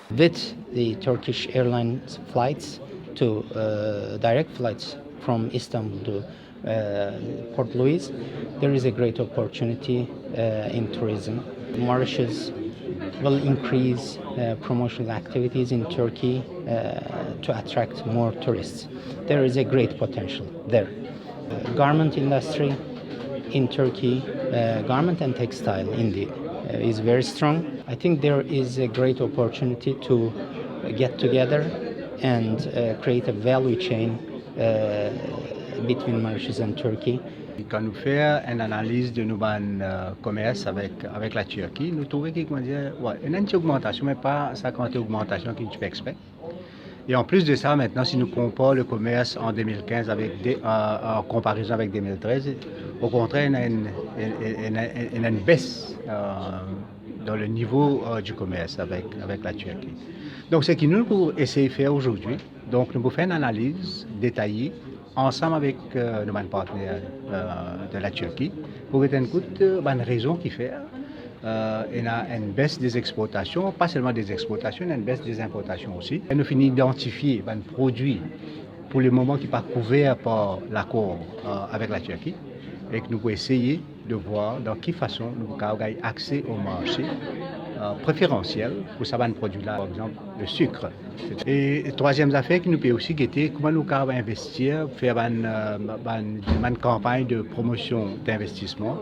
With the Turkish Airlines flights to direct flights from Istanbul to Port Louis, there is a great opportunity in tourism. Mauritius will increase promotional activities in Turkey to attract more tourists. There is a great potential there. Garment industry in Turkey, garment and textile indeed, is very strong. I think there is a great opportunity to get together and create a value chain between Mauritius and Turkey. Quand nous faisons une analyse de nos commerces avec la Turquie, nous trouvons qu'il y a une augmentation, mais pas sa quantité d'augmentation que tu peux expecter. Et en plus de ça, maintenant, si nous comparons le commerce en 2015 en comparaison avec 2013, au contraire, il y a une baisse dans le niveau du commerce avec la Turquie. Donc, ce que nous pouvons essayer de faire aujourd'hui, donc nous pouvons faire une analyse détaillée ensemble avec nos partenaires de la Turquie pour étudier une raison qui fait il y a une baisse des exportations, pas seulement des exportations, il y a une baisse des importations aussi. Et nous finissons d'identifier un produit pour le moment qui n'est pas couvert par l'accord avec la Turquie et que nous pouvons essayer de voir dans quelle façon nous pouvons avoir accès au marché préférentiel pour ça un produit-là, par exemple le sucre. Et troisième affaire qui nous peut aussi guetter comment nous pouvons investir, faire une campagne de promotion d'investissement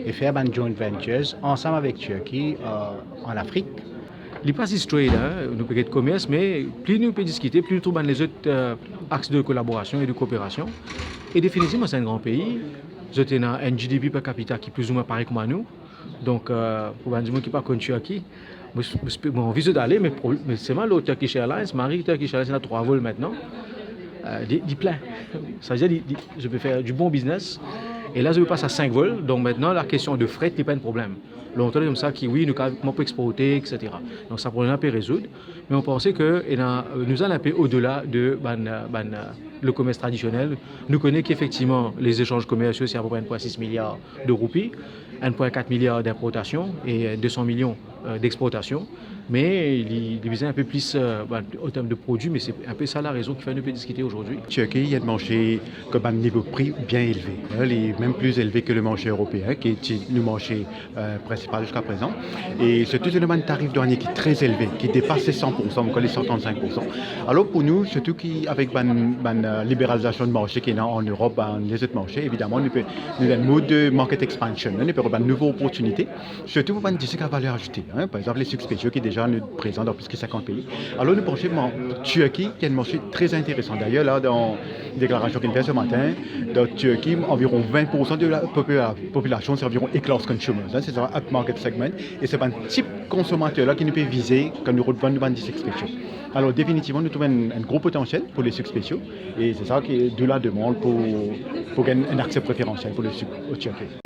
et faire une joint ventures ensemble avec Turquie en Afrique. Il pas histoire là, nous peut être commerce, mais plus nous peut discuter, plus nous trouvons les autres axes de collaboration et de coopération. Et définitivement, c'est un grand pays. Nous avons un GDP per capita qui est plus ou moins pareil comme nous. Donc, pour les gens qui ne pas connu Turquie, j'ai envie d'aller, mais c'est mal au Turkish Airlines. Marie, Turkish Airlines, il a 3 vols maintenant. Il plein. Ça veut dire je peux faire du bon business. Et là, je passe à 5 vols. Donc maintenant, la question de fret n'est pas un problème. Longtemps comme ça, qui oui, nous pouvons exporter, etc. Donc ça pourrait un peu résoudre. Mais on pensait que nous allons un peu au-delà de le commerce traditionnel. Nous connaissons qu'effectivement, les échanges commerciaux, c'est à peu près 1,6 milliard de roupies, 1,4 milliard d'importations et 200 millions d'exportations. Mais il visait un peu plus au terme de produits, mais c'est un peu ça la raison qui fait nous peut discuter aujourd'hui. Turquie, il y a de marché comme un niveau de prix bien élevé, même plus élevé que le marché européen, qui est le marché principal jusqu'à présent. Et surtout, c'est un tarif douanier qui est très élevé, qui dépasse les 100%, encore les 135%. Alors pour nous, surtout avec la libéralisation de marché qui est en Europe, dans les autres marchés, évidemment, nous avons un mode de market expansion, nous avons une nouvelle opportunité, surtout pour une disque à valeur ajoutée. Par exemple, les sucres spéciaux qui est déjà présents dans plus de 50 pays. Alors nous pensons que Turquie, qui est un marché très intéressant. D'ailleurs, là, dans la déclaration qu'il fait ce matin, dans Turquie, environ 20% de la population, c'est environ A-class consumers. C'est un upmarket segment. Et c'est un type de consommateur-là qui nous peut viser quand nous revendons des sucres spéciaux. Alors définitivement, nous trouvons un gros potentiel pour les sucres spéciaux. Et c'est ça qui est de la demande pour gagner un accès préférentiel pour le sucre au Turquie.